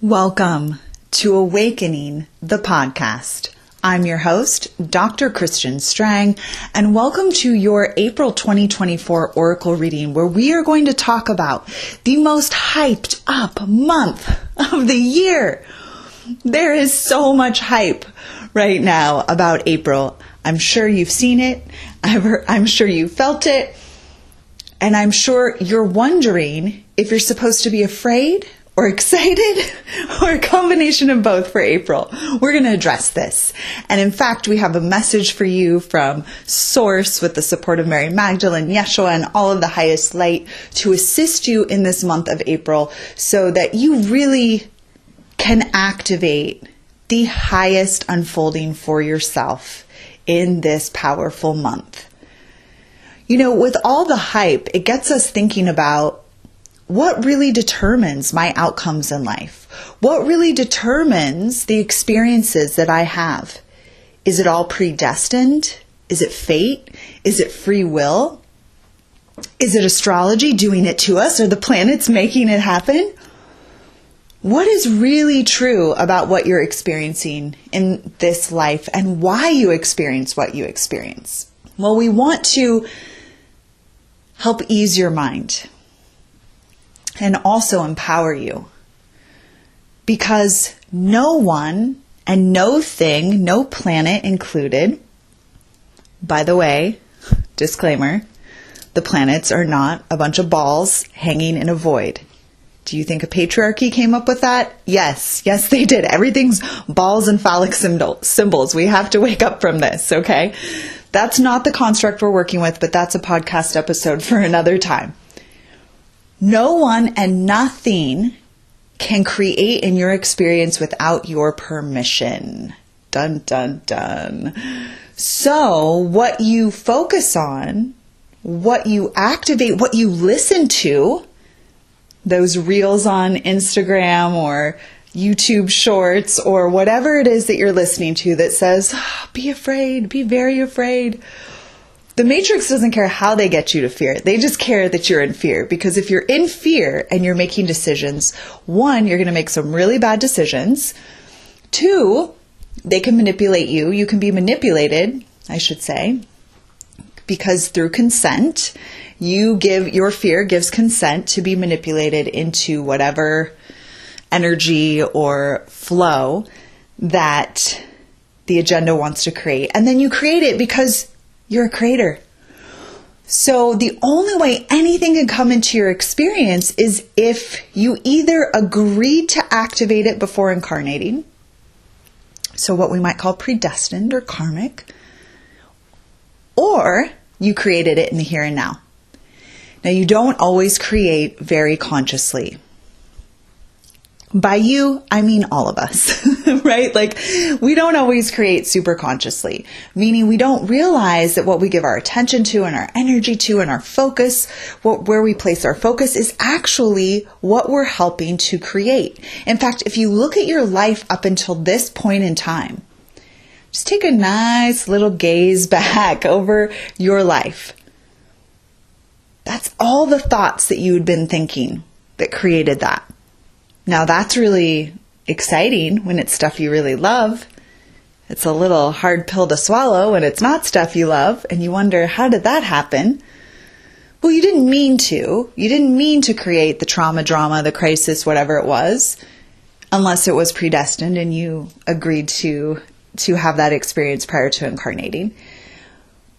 Welcome to Awakening the Podcast. I'm your host, Dr. Christian Strang, and welcome to your April 2024 Oracle reading, where we are going to talk about the most hyped up month of the year. There is so much hype right now about April. I'm sure you've seen it. I'm sure you felt it. And I'm sure you're wondering if you're supposed to be afraid or excited, or a combination of both for April. We're going to address this. And in fact, we have a message for you from Source with the support of Mary Magdalene, Yeshua, and all of the highest light to assist you in this month of April so that you really can activate the highest unfolding for yourself in this powerful month. You know, with all the hype, it gets us thinking about what really determines my outcomes in life? What really determines the experiences that I have? Is it all predestined? Is it fate? Is it free will? Is it astrology doing it to us? Are the planets making it happen? What is really true about what you're experiencing in this life and why you experience what you experience? Well, we want to help ease your mind and also empower you. Because no one and no thing, no planet included, by the way, disclaimer, the planets are not a bunch of balls hanging in a void. Do you think a patriarchy came up with that? Yes, they did. Everything's balls and phallic symbols. We have to wake up from this, okay? That's not the construct we're working with, but that's a podcast episode for another time. No one and nothing can create in your experience without your permission. Dun, dun, dun. So what you focus on, what you activate, what you listen to, those reels on Instagram or YouTube shorts or whatever it is that you're listening to that says, be afraid, be very afraid. The Matrix doesn't care how they get you to fear. They just care that you're in fear. Because if you're in fear and you're making decisions, one, you're going to make some really bad decisions. Two, they can manipulate you. You can be manipulated, I should say, because through consent, your fear gives consent to be manipulated into whatever energy or flow that the agenda wants to create. And then you create it because you're a creator. So the only way anything can come into your experience is if you either agreed to activate it before incarnating, so what we might call predestined or karmic, or you created it in the here and now. Now, you don't always create very consciously. By you, I mean all of us, right? Like, we don't always create super consciously, meaning we don't realize that what we give our attention to and our energy to and our focus, where we place our focus is actually what we're helping to create. In fact, if you look at your life up until this point in time, just take a nice little gaze back over your life. That's all the thoughts that you had been thinking that created that. Now that's really exciting when it's stuff you really love. It's a little hard pill to swallow when it's not stuff you love and you wonder, how did that happen? Well, you didn't mean to. You didn't mean to create the trauma, drama, the crisis, whatever it was, unless it was predestined and you agreed to have that experience prior to incarnating.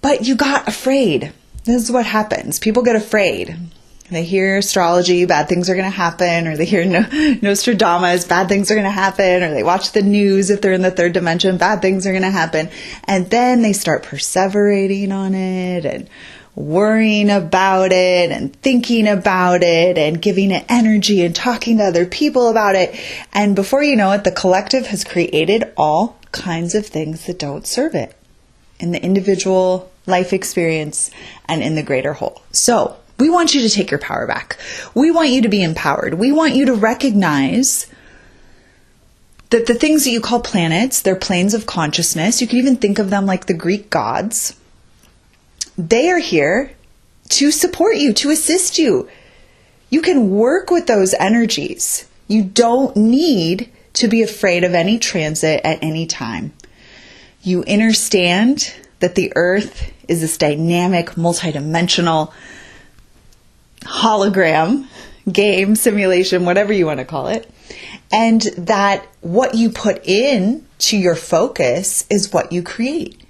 But you got afraid. This is what happens. People get afraid. They hear astrology, bad things are going to happen, or they hear Nostradamus, bad things are going to happen, or they watch the news if they're in the third dimension, bad things are going to happen. And then they start perseverating on it and worrying about it and thinking about it and giving it energy and talking to other people about it. And before you know it, the collective has created all kinds of things that don't serve it in the individual life experience and in the greater whole. So we want you to take your power back. We want you to be empowered. We want you to recognize that the things that you call planets, they're planes of consciousness. You can even think of them like the Greek gods. They are here to support you, to assist you. You can work with those energies You don't need to be afraid of any transit at any time. You understand that the earth is this dynamic, multidimensional hologram, game, simulation, whatever you want to call it. And that what you put in to your focus is what you create.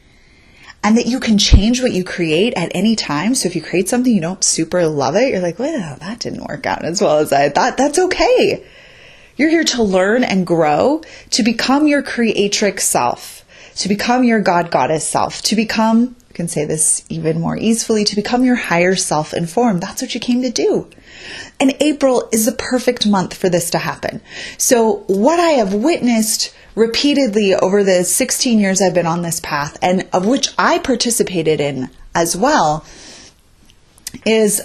And that you can change what you create at any time. So if you create something you don't super love it, you're like, well, that didn't work out as well as I thought. That's okay. You're here to learn and grow, to become your creatrix self, to become your God goddess self, to become, you can say this even more easily, to become your higher self in form. That's what you came to do. And April is the perfect month for this to happen. So what I have witnessed repeatedly over the 16 years I've been on this path, and of which I participated in as well, is,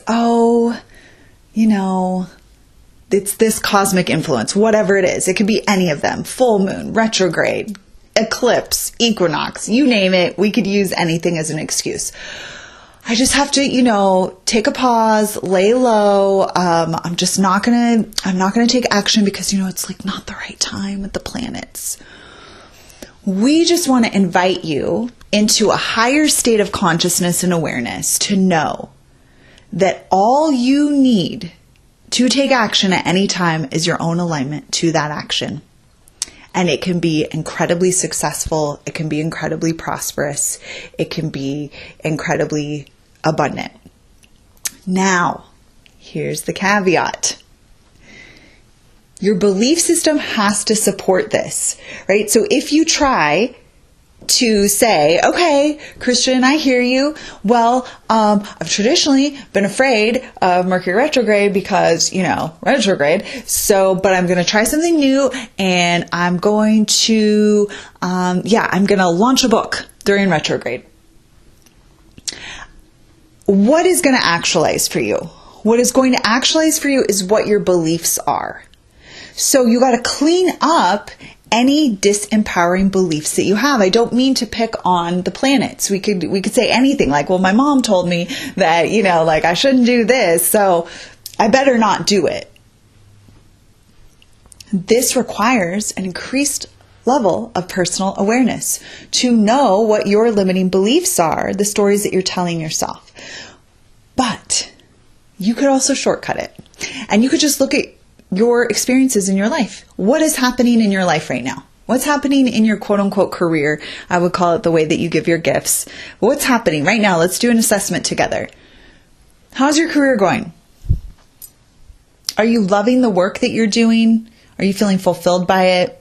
it's this cosmic influence, whatever it is. It could be any of them. Full moon, retrograde, eclipse, equinox, you name it. We could use anything as an excuse. I just have to, take a pause, lay low. I'm not going to take action because, it's like not the right time with the planets. We just want to invite you into a higher state of consciousness and awareness to know that all you need to take action at any time is your own alignment to that action. And it can be incredibly successful. It can be incredibly prosperous. It can be incredibly abundant. Now, here's the caveat. Your belief system has to support this, right? So if you try to say, okay, Christian, I hear you. Well, I've traditionally been afraid of Mercury retrograde because, retrograde. So, but I'm going to try something new and I'm going to, I'm going to launch a book during retrograde. What is going to actualize for you? What is going to actualize for you is what your beliefs are. So you got to clean up any disempowering beliefs that you have. I don't mean to pick on the planets. We could say anything like, well, my mom told me that, I shouldn't do this, so I better not do it. This requires an increased level of personal awareness to know what your limiting beliefs are, the stories that you're telling yourself. But you could also shortcut it. And you could just look at your experiences in your life. What is happening in your life right now? What's happening in your quote unquote career? I would call it the way that you give your gifts. What's happening right now? Let's do an assessment together. How's your career going? Are you loving the work that you're doing? Are you feeling fulfilled by it?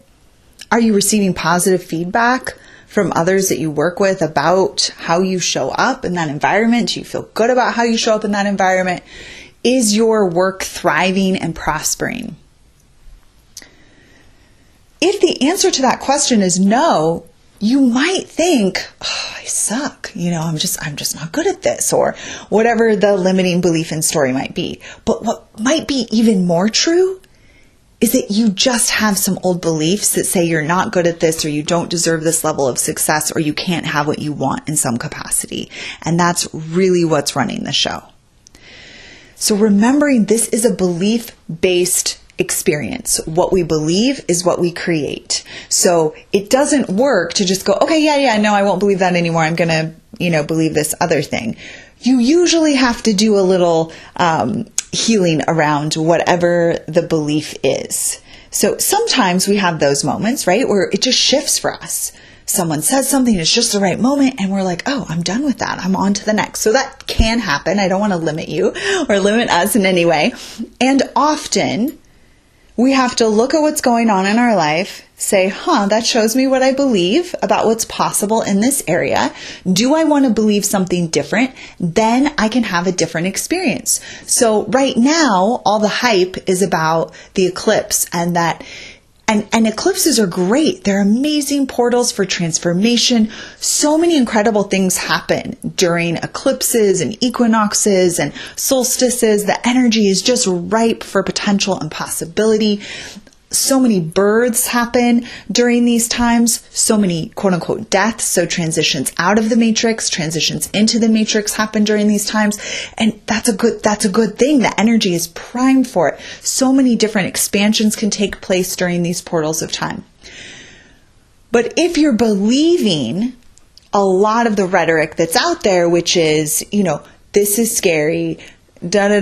Are you receiving positive feedback from others that you work with about how you show up in that environment? Do you feel good about how you show up in that environment? Is your work thriving and prospering? If the answer to that question is no, you might think, I suck. I'm just not good at this, or whatever the limiting belief and story might be. But what might be even more true is that you just have some old beliefs that say you're not good at this, or you don't deserve this level of success, or you can't have what you want in some capacity. And that's really what's running the show. So remembering this is a belief-based experience. What we believe is what we create. So it doesn't work to just go, okay, no, I won't believe that anymore. I'm going to, believe this other thing. You usually have to do a little healing around whatever the belief is. So sometimes we have those moments, right, where it just shifts for us. Someone says something, it's just the right moment, and we're like, oh, I'm done with that. I'm on to the next. So that can happen. I don't want to limit you or limit us in any way. And often we have to look at what's going on in our life, say, that shows me what I believe about what's possible in this area. Do I want to believe something different? Then I can have a different experience. So right now, all the hype is about the eclipse and that. And eclipses are great. They're amazing portals for transformation. So many incredible things happen during eclipses and equinoxes and solstices. The energy is just ripe for potential and possibility. so many births happen during these times, so many quote unquote deaths. So transitions out of the matrix, transitions into the matrix happen during these times. And that's a good thing. The energy is primed for it. So many different expansions can take place during these portals of time. But if you're believing a lot of the rhetoric that's out there, which is, this is scary, then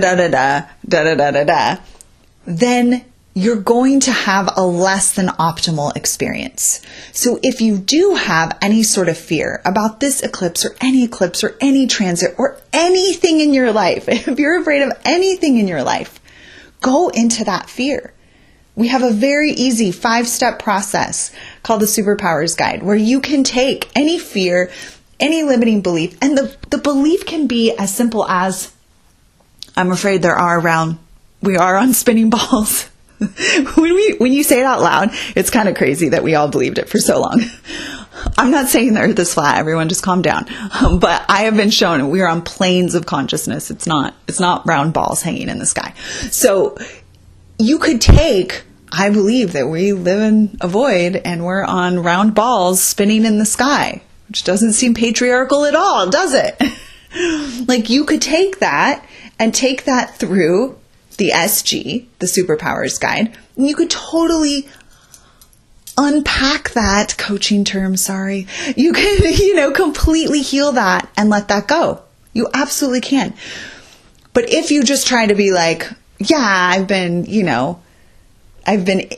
you're going to have a less than optimal experience. So if you do have any sort of fear about this eclipse or any transit or anything in your life, if you're afraid of anything in your life, go into that fear. We have a very easy 5-step process called the Superpowers Guide, where you can take any fear, any limiting belief, and the belief can be as simple as, I'm afraid we are on spinning balls. When you say it out loud, it's kind of crazy that we all believed it for so long. I'm not saying the earth is flat. Everyone just calm down. But I have been shown we are on planes of consciousness. It's not round balls hanging in the sky. So you could take, I believe that we live in a void and we're on round balls spinning in the sky, which doesn't seem patriarchal at all, does it? Like, you could take that and take that through the SG, the Superpowers Guide, and you could totally unpack that coaching term, sorry. You can, completely heal that and let that go. You absolutely can. But if you just try to be like, yeah, I've been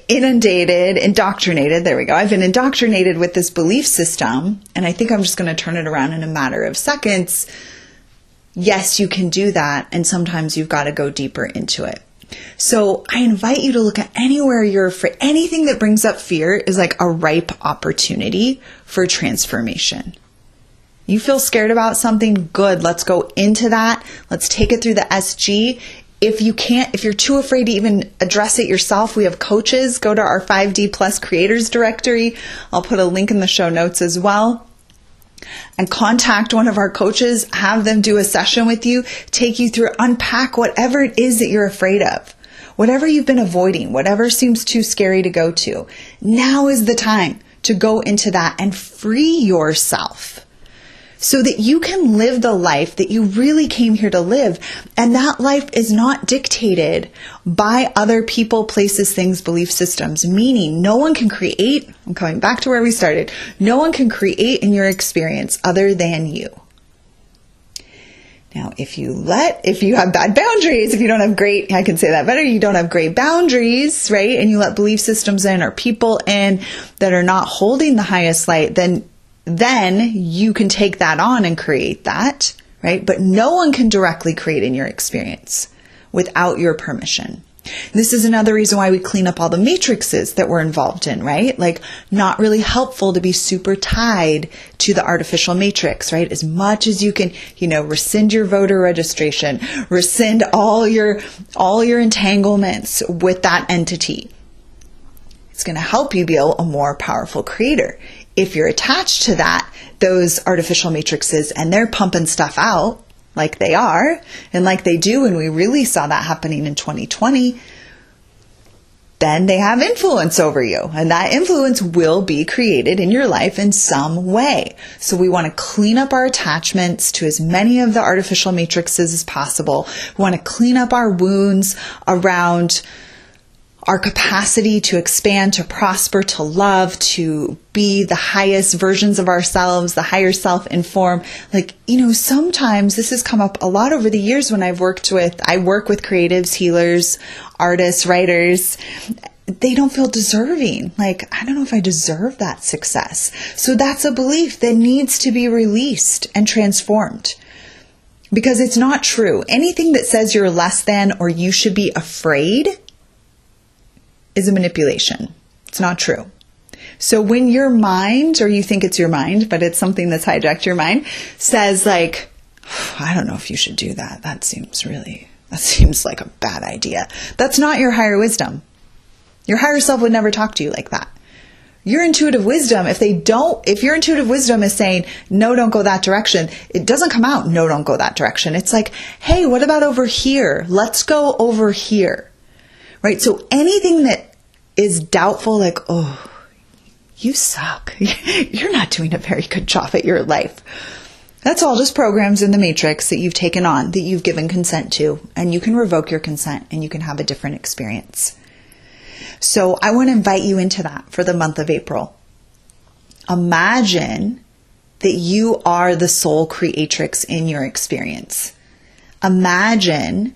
indoctrinated. There we go. I've been indoctrinated with this belief system, and I think I'm just going to turn it around in a matter of seconds. Yes, you can do that, and sometimes you've got to go deeper into it. So I invite you to look at anywhere you're afraid. Anything that brings up fear is like a ripe opportunity for transformation. You feel scared about something, good. Let's go into that. Let's take it through the SG. If you're too afraid to even address it yourself, we have coaches. Go to our 5D Plus Creators Directory. I'll put a link in the show notes as well. And contact one of our coaches, have them do a session with you, take you through, unpack whatever it is that you're afraid of, whatever you've been avoiding, whatever seems too scary to go to. Now is the time to go into that and free yourself so that you can live the life that you really came here to live. And that life is not dictated by other people, places, things, belief systems, meaning no one can create, I'm coming back to where we started, no one can create in your experience other than you. Now, if you have bad boundaries, if you don't have great, I can say that better, you don't have great boundaries, right? And you let belief systems in or people in that are not holding the highest light, then you can take that on and create that, right? But no one can directly create in your experience without your permission. This is another reason why we clean up all the matrices that we're involved in, right? Like, not really helpful to be super tied to the artificial matrix, right? As much as you can, rescind your voter registration, rescind all your entanglements with that entity. It's going to help you be a more powerful creator. If you're attached to those artificial matrices and they're pumping stuff out like they are and like they do, and we really saw that happening in 2020, then they have influence over you, and that influence will be created in your life in some way. So we want to clean up our attachments to as many of the artificial matrices as possible. We want to clean up our wounds around our capacity to expand, to prosper, to love, to be the highest versions of ourselves, the higher self in form. Sometimes this has come up a lot over the years when I work with creatives, healers, artists, writers. They don't feel deserving. I don't know if I deserve that success. So that's a belief that needs to be released and transformed. Because it's not true. Anything that says you're less than or you should be afraid is a manipulation. It's not true. So when your mind, or you think it's your mind, but it's something that's hijacked your mind, says I don't know if you should do that. That seems like a bad idea. That's not your higher wisdom. Your higher self would never talk to you like that. Your intuitive wisdom, if your intuitive wisdom is saying, no, don't go that direction, it doesn't come out, no, don't go that direction. It's like, hey, what about over here? Let's go over here. Right? So anything that is doubtful, like, oh, you suck. You're not doing a very good job at your life. That's all just programs in the matrix that you've taken on, that you've given consent to, and you can revoke your consent and you can have a different experience. So I want to invite you into that for the month of April. Imagine that you are the sole creatrix in your experience. Imagine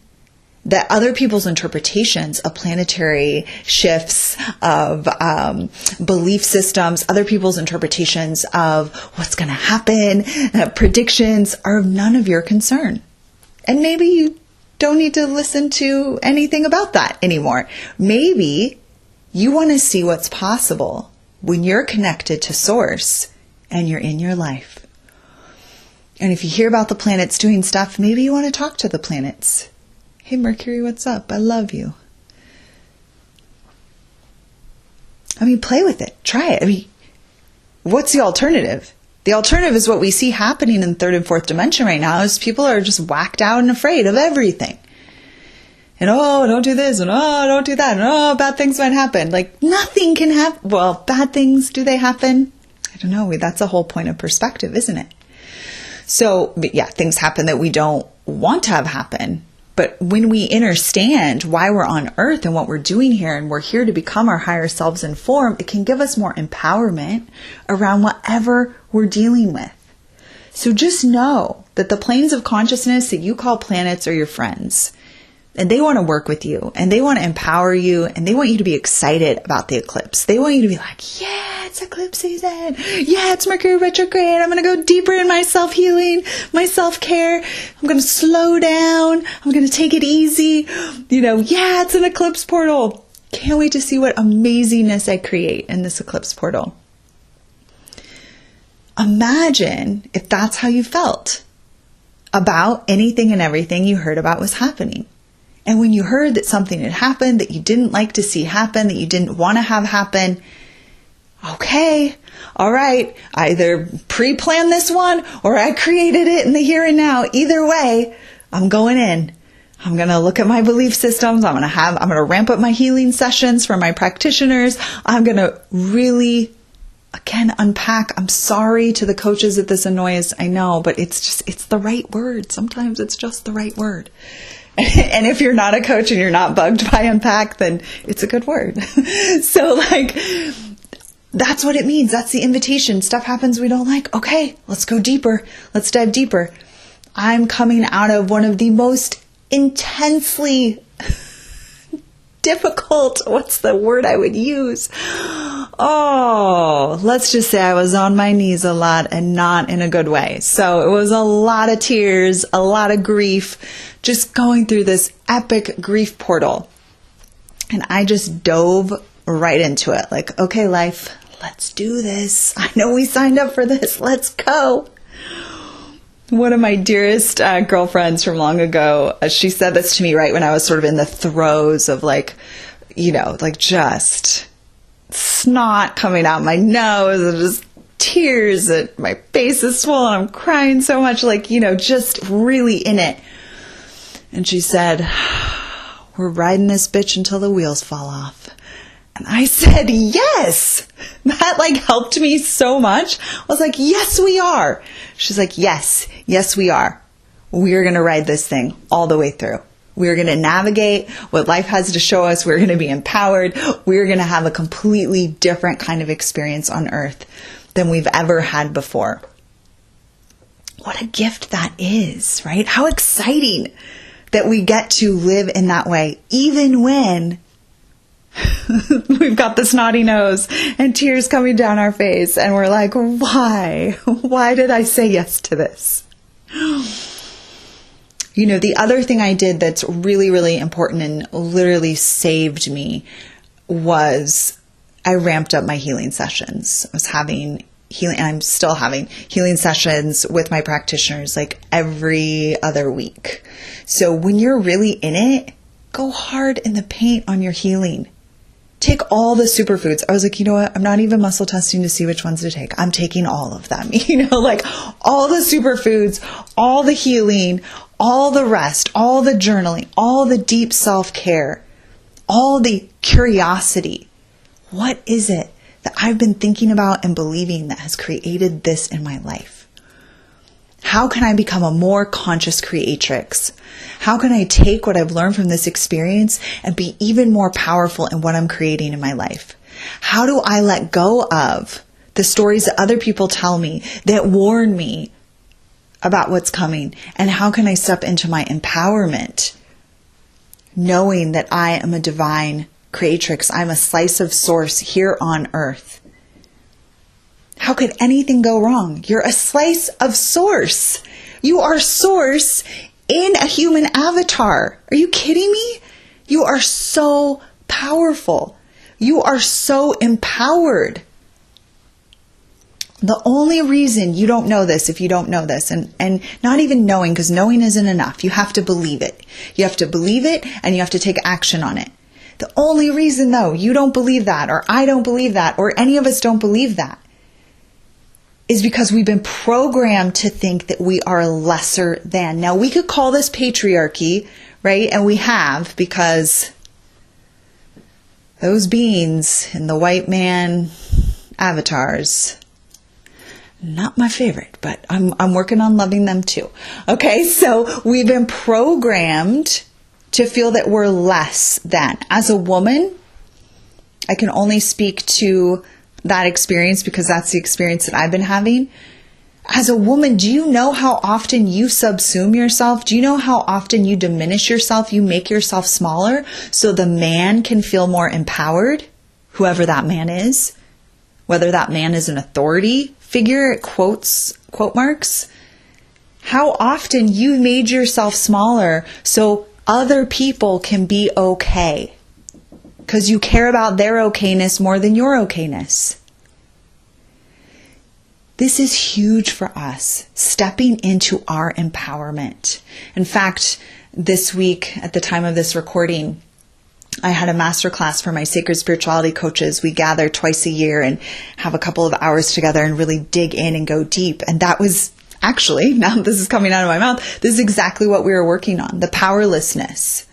that other people's interpretations of planetary shifts, of belief systems, other people's interpretations of what's going to happen, predictions are of none of your concern. And maybe you don't need to listen to anything about that anymore. Maybe you want to see what's possible when you're connected to Source and you're in your life. And if you hear about the planets doing stuff, maybe you want to talk to the planets. Hey, Mercury, what's up? I love you. I mean, play with it. Try it. I mean, what's the alternative? The alternative is what we see happening in third and fourth dimension right now is people are just whacked out and afraid of everything. And, oh, don't do this, and oh, don't do that, and oh, bad things might happen. Like, nothing can happen. Well, bad things, do they happen? I don't know. That's a whole point of perspective, isn't it? So, but yeah, things happen that we don't want to have happen. But when we understand why we're on earth and what we're doing here, and we're here to become our higher selves in form, it can give us more empowerment around whatever we're dealing with. So just know that the planes of consciousness that you call planets are your friends. And they want to work with you, and they want to empower you, and they want you to be excited about the eclipse. They want you to be like, yeah, it's eclipse season. Yeah, it's Mercury retrograde. I'm going to go deeper in my self-healing, my self-care. I'm going to slow down. I'm going to take it easy. Yeah, it's an eclipse portal. Can't wait to see what amazingness I create in this eclipse portal. Imagine if that's how you felt about anything and everything you heard about was happening. And when you heard that something had happened that you didn't like to see happen, that you didn't want to have happen, okay, all right, I either pre-planned this one or I created it in the here and now. Either way, I'm going in. I'm going to look at my belief systems. I'm going to ramp up my healing sessions for my practitioners. I'm going to really, again, unpack. I'm sorry to the coaches that this annoys. I know, but it's the right word. Sometimes it's just the right word. And if you're not a coach and you're not bugged by unpack, then it's a good word. So that's what it means. That's the invitation. Stuff happens we don't like. Okay, let's go deeper. Let's dive deeper. I'm coming out of one of the most intensely difficult, what's the word I would use? Oh, let's just say I was on my knees a lot and not in a good way. So it was a lot of tears, a lot of grief, just going through this epic grief portal. And I just dove right into it. Like, okay, life, let's do this. I know we signed up for this. Let's go. One of my dearest girlfriends from long ago, she said this to me right when I was sort of in the throes of just snot coming out my nose and just tears and my face is swollen. I'm crying so much, just really in it. And she said, we're riding this bitch until the wheels fall off. And I said, yes. That helped me so much. I was like, yes, we are. She's like, yes, we are. We're going to ride this thing all the way through. We're going to navigate what life has to show us. We're going to be empowered. We're going to have a completely different kind of experience on earth than we've ever had before. What a gift that is, right? How exciting that we get to live in that way, even when we've got the snotty nose and tears coming down our face and we're like, why? Why did I say yes to this? The other thing I did that's really, really important and literally saved me was I ramped up my healing sessions. I was having healing, and I'm still having healing sessions with my practitioners every other week. So when you're really in it, go hard in the paint on your healing. Take all the superfoods. I was like, you know what? I'm not even muscle testing to see which ones to take. I'm taking all of them, all the superfoods, all the healing, all the rest, all the journaling, all the deep self-care, all the curiosity. What is it that I've been thinking about and believing that has created this in my life? How can I become a more conscious creatrix? How can I take what I've learned from this experience and be even more powerful in what I'm creating in my life? How do I let go of the stories that other people tell me that warn me about what's coming? And how can I step into my empowerment, knowing that I am a divine creatrix? I'm a slice of source here on earth. How could anything go wrong? You're a slice of source. You are source in a human avatar. Are you kidding me? You are so powerful. You are so empowered. The only reason you don't know this, if you don't know this, and not even knowing, because knowing isn't enough. You have to believe it. You have to believe it, and you have to take action on it. The only reason, though, you don't believe that, or I don't believe that, or any of us don't believe that, is because we've been programmed to think that we are lesser than. Now, we could call this patriarchy, right? And we have, because those beings in the white man avatars, not my favorite, but I'm working on loving them too. Okay, so we've been programmed to feel that we're less than. As a woman, I can only speak to that experience because that's the experience that I've been having. As a woman, do you know how often you subsume yourself? Do you know how often you diminish yourself? You make yourself smaller so the man can feel more empowered, whoever that man is, whether that man is an authority figure, quote marks. How often you made yourself smaller so other people can be okay because you care about their okayness more than your okayness. This is huge for us, stepping into our empowerment. In fact, this week, at the time of this recording, I had a masterclass for my sacred spirituality coaches. We gather twice a year and have a couple of hours together and really dig in and go deep. And that was actually, now this is coming out of my mouth, this is exactly what we were working on, the powerlessness.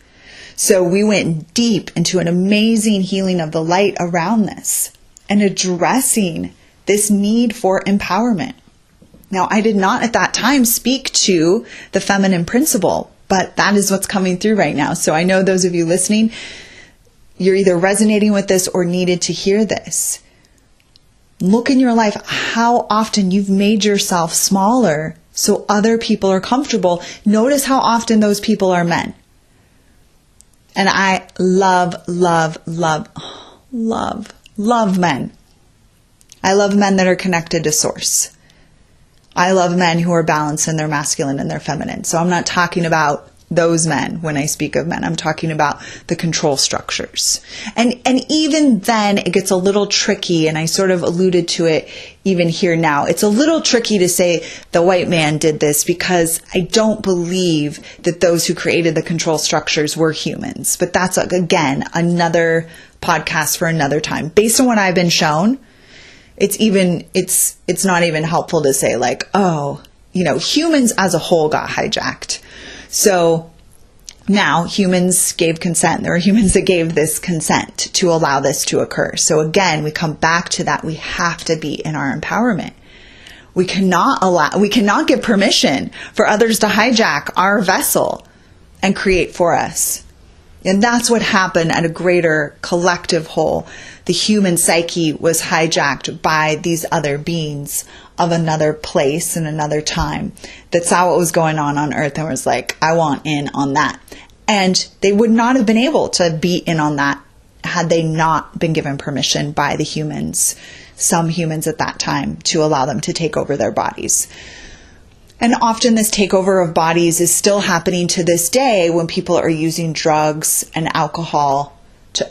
So we went deep into an amazing healing of the light around this and addressing this need for empowerment. Now, I did not at that time speak to the feminine principle, but that is what's coming through right now. So I know those of you listening, you're either resonating with this or needed to hear this. Look in your life how often you've made yourself smaller so other people are comfortable. Notice how often those people are men. And I love men. I love men that are connected to source. I love men who are balanced in their masculine and their feminine. So I'm not talking about those men when I speak of men. I'm talking about the control structures. And even then it gets a little tricky, and I sort of alluded to it even here now. It's a little tricky to say the white man did this because I don't believe that those who created the control structures were humans. But that's, again, another podcast for another time. Based on what I've been shown, it's not even helpful to say like, oh, humans as a whole got hijacked. So now humans gave consent. There are humans that gave this consent to allow this to occur. So again, we come back to that. We have to be in our empowerment. We cannot give permission for others to hijack our vessel and create for us. And that's what happened at a greater collective whole. The human psyche was hijacked by these other beings of another place and another time that saw what was going on earth and was like, I want in on that. And they would not have been able to be in on that had they not been given permission by the humans, some humans at that time, to allow them to take over their bodies. And often this takeover of bodies is still happening to this day when people are using drugs and alcohol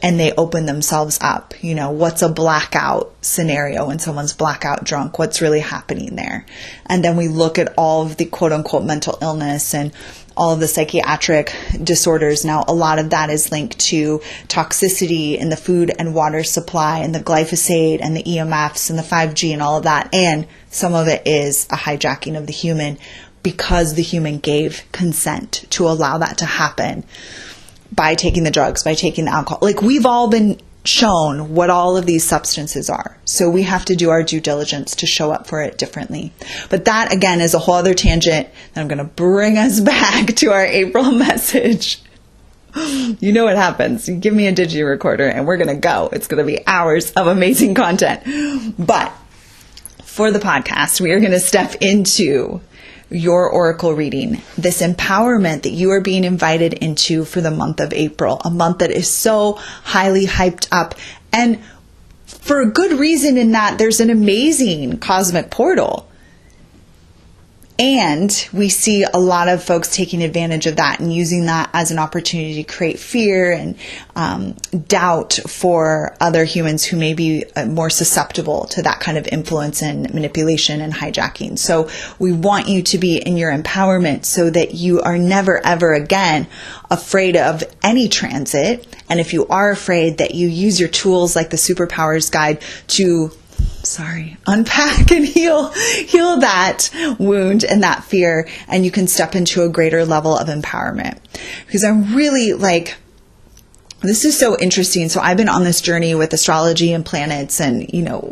and they open themselves up. What's a blackout scenario when someone's blackout drunk? What's really happening there? And then we look at all of the quote unquote mental illness and all of the psychiatric disorders. Now, a lot of that is linked to toxicity in the food and water supply and the glyphosate and the EMFs and the 5G and all of that. And some of it is a hijacking of the human because the human gave consent to allow that to happen by taking the drugs, by taking the alcohol. Like we've all been shown what all of these substances are. So we have to do our due diligence to show up for it differently. But that, again, is a whole other tangent. And I'm going to bring us back to our April message. You know what happens. You give me a digi recorder and we're going to go. It's going to be hours of amazing content. But for the podcast, we are going to step into your oracle reading, this empowerment that you are being invited into for the month of April, a month that is so highly hyped up, and for a good reason, in that there's an amazing cosmic portal. And we see a lot of folks taking advantage of that and using that as an opportunity to create fear and doubt for other humans who may be more susceptible to that kind of influence and manipulation and hijacking. So we want you to be in your empowerment so that you are never, ever again afraid of any transit. And if you are afraid, that you use your tools like the Superpowers Guide to unpack and heal that wound and that fear, and you can step into a greater level of empowerment. Because I'm really this is so interesting. So I've been on this journey with astrology and planets and,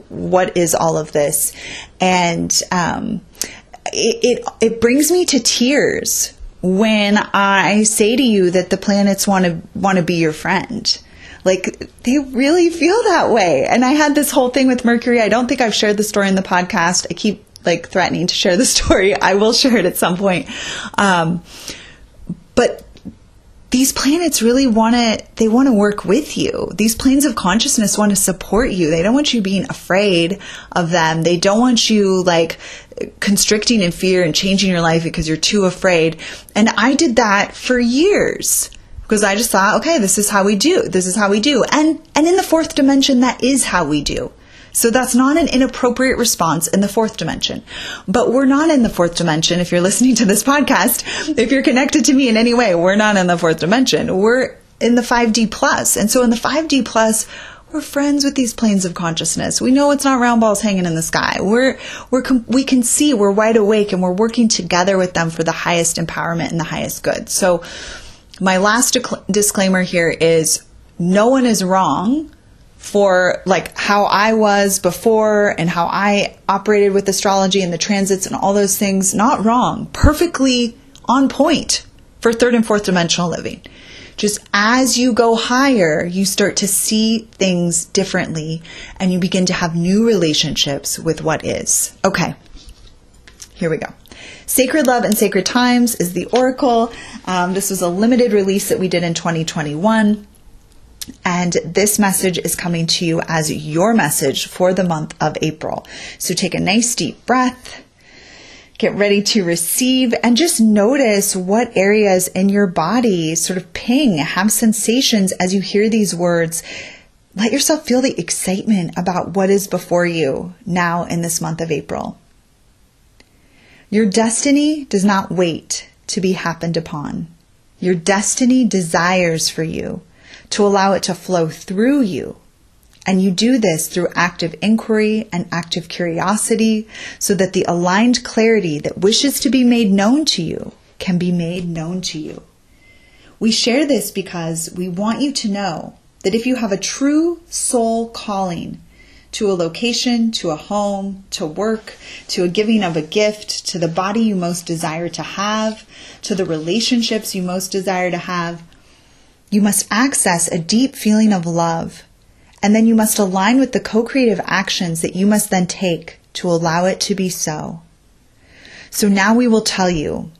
what is all of this? And it brings me to tears when I say to you that the planets want to be your friend. They really feel that way. And I had this whole thing with Mercury. I don't think I've shared the story in the podcast. I keep threatening to share the story. I will share it at some point. But these planets really want to work with you. These planes of consciousness want to support you. They don't want you being afraid of them. They don't want you constricting in fear and changing your life because you're too afraid. And I did that for years. Because I just thought, okay, this is how we do. This is how we do. And in the fourth dimension, that is how we do. So that's not an inappropriate response in the fourth dimension. But we're not in the fourth dimension. If you're listening to this podcast, if you're connected to me in any way, we're not in the fourth dimension. We're in the 5D plus. And so in the 5D plus, we're friends with these planes of consciousness. We know it's not round balls hanging in the sky. We can see, we're wide awake, and we're working together with them for the highest empowerment and the highest good. So my last disclaimer here is no one is wrong for how I was before and how I operated with astrology and the transits and all those things. Not wrong. Perfectly on point for third and fourth dimensional living. Just as you go higher, you start to see things differently and you begin to have new relationships with what is. Okay, here we go. Sacred Love and Sacred Times is the oracle. This was a limited release that we did in 2021. And this message is coming to you as your message for the month of April. So take a nice deep breath. Get ready to receive and just notice what areas in your body sort of ping, have sensations as you hear these words. Let yourself feel the excitement about what is before you now in this month of April. Your destiny does not wait to be happened upon. Your destiny desires for you to allow it to flow through you. And you do this through active inquiry and active curiosity so that the aligned clarity that wishes to be made known to you can be made known to you. We share this because we want you to know that if you have a true soul calling to a location, to a home, to work, to a giving of a gift, to the body you most desire to have, to the relationships you most desire to have, you must access a deep feeling of love, and then you must align with the co-creative actions that you must then take to allow it to be so. So now we will tell you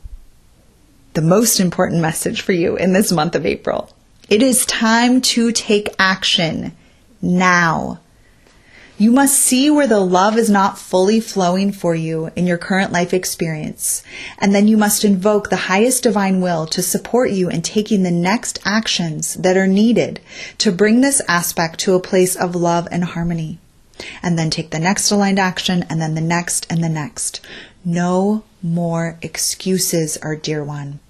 the most important message for you in this month of April. It is time to take action now. You must see where the love is not fully flowing for you in your current life experience. And then you must invoke the highest divine will to support you in taking the next actions that are needed to bring this aspect to a place of love and harmony. And then take the next aligned action, and then the next and the next. No more excuses, our dear one.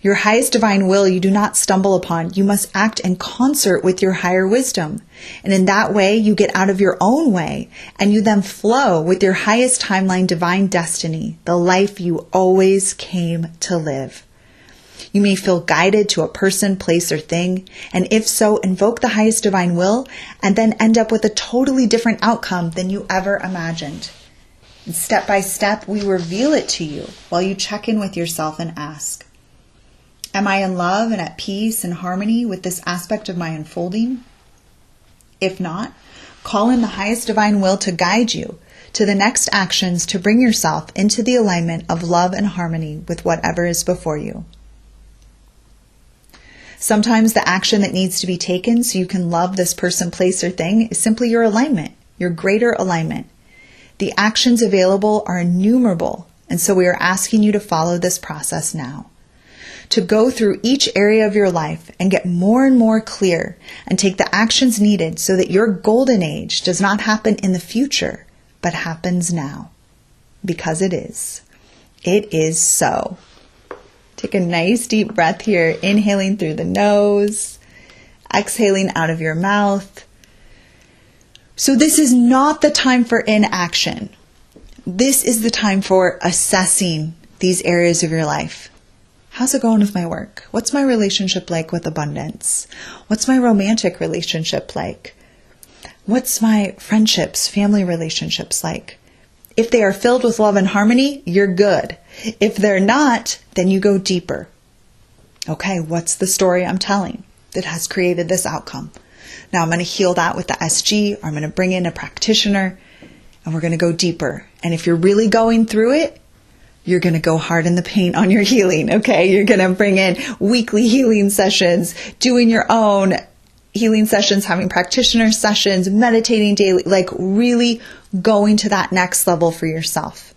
Your highest divine will you do not stumble upon. You must act in concert with your higher wisdom. And in that way, you get out of your own way and you then flow with your highest timeline divine destiny, the life you always came to live. You may feel guided to a person, place, or thing, and if so, invoke the highest divine will and then end up with a totally different outcome than you ever imagined. And step by step, we reveal it to you while you check in with yourself and ask, am I in love and at peace and harmony with this aspect of my unfolding? If not, call in the highest divine will to guide you to the next actions to bring yourself into the alignment of love and harmony with whatever is before you. Sometimes the action that needs to be taken so you can love this person, place, or thing is simply your alignment, your greater alignment. The actions available are innumerable, and so we are asking you to follow this process now. To go through each area of your life and get more and more clear and take the actions needed so that your golden age does not happen in the future, but happens now. Because it is. It is so. Take a nice deep breath here, inhaling through the nose, exhaling out of your mouth. So this is not the time for inaction. This is the time for assessing these areas of your life. How's it going with my work? What's my relationship like with abundance? What's my romantic relationship like? What's my friendships, family relationships like? If they are filled with love and harmony, you're good. If they're not, then you go deeper. Okay, what's the story I'm telling that has created this outcome? Now I'm going to heal that with the SG, or I'm going to bring in a practitioner, and we're going to go deeper. And if you're really going through it, you're going to go hard in the paint on your healing, okay? You're going to bring in weekly healing sessions, doing your own healing sessions, having practitioner sessions, meditating daily, like really going to that next level for yourself.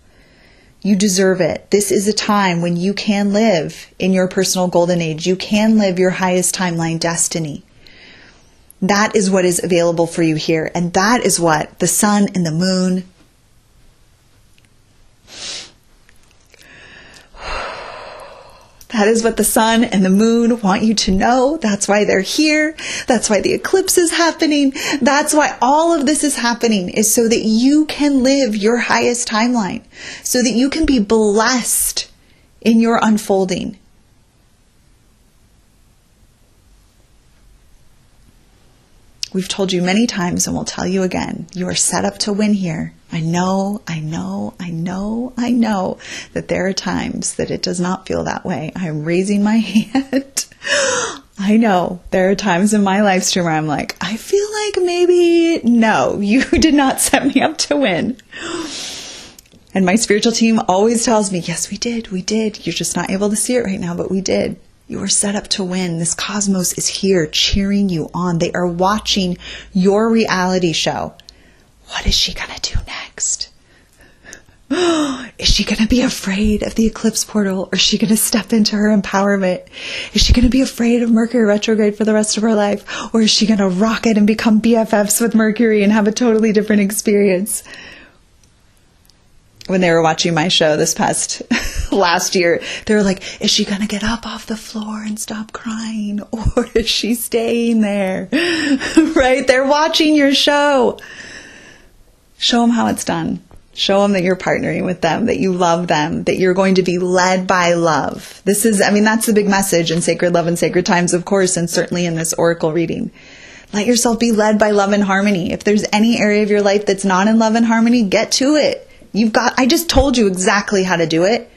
You deserve it. This is a time when you can live in your personal golden age. You can live your highest timeline destiny. That is what is available for you here. And that is what the sun and the moon, that is what the sun and the moon want you to know. That's why they're here. That's why the eclipse is happening. That's why all of this is happening, is so that you can live your highest timeline, so that you can be blessed in your unfolding. We've told you many times, and we'll tell you again, you are set up to win here. I know that there are times that it does not feel that way. I'm raising my hand. I know there are times in my live stream where I'm like, I feel like maybe, no, you did not set me up to win. And my spiritual team always tells me, yes, we did. You're just not able to see it right now, but we did. You are set up to win. This cosmos is here cheering you on. They are watching your reality show. What is she going to do next? Is she going to be afraid of the eclipse portal, or is she going to step into her empowerment? Is she going to be afraid of Mercury retrograde for the rest of her life? Or is she going to rock it and become BFFs with Mercury and have a totally different experience? When they were watching my show this past last year, they were like, is she going to get up off the floor and stop crying? Or is she staying there? Right? They're watching your show. Show them how it's done. Show them that you're partnering with them, that you love them, that you're going to be led by love. This is, that's the big message in Sacred Love and Sacred Times, of course, and certainly in this oracle reading. Let yourself be led by love and harmony. If there's any area of your life that's not in love and harmony, get to it. I just told you exactly how to do it.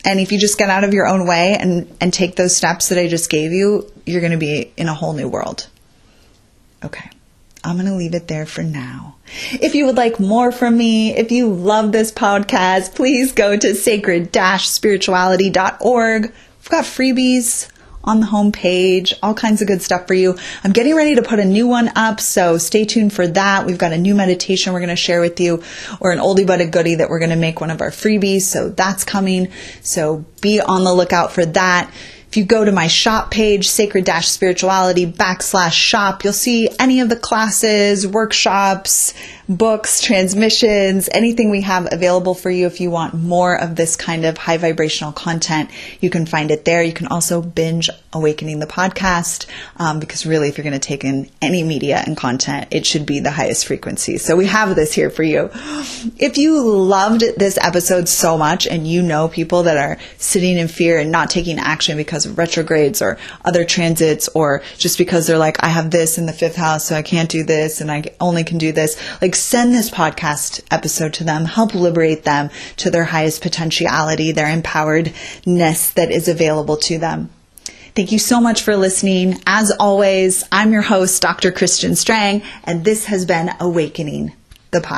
And if you just get out of your own way and take those steps that I just gave you, you're going to be in a whole new world. Okay. I'm going to leave it there for now. If you would like more from me, if you love this podcast, please go to sacred-spirituality.org. We've got freebies on the homepage, all kinds of good stuff for you. I'm getting ready to put a new one up, so stay tuned for that. We've got a new meditation we're going to share with you, or an oldie but a goodie that we're going to make one of our freebies, so that's coming. So be on the lookout for that. If you go to my shop page, sacred-spirituality /shop, you'll see any of the classes, workshops, books, transmissions, anything we have available for you. If you want more of this kind of high vibrational content, you can find it there. You can also binge Awakening the podcast, because really, if you're going to take in any media and content, it should be the highest frequency. So we have this here for you. If you loved this episode so much and you know people that are sitting in fear and not taking action because of retrogrades or other transits, or just because they're like, I have this in the 5th house, so I can't do this and I only can do this, like, send this podcast episode to them, help liberate them to their highest potentiality, their empoweredness that is available to them. Thank you so much for listening. As always, I'm your host, Dr. Christian Strang, and this has been Awakening the Podcast.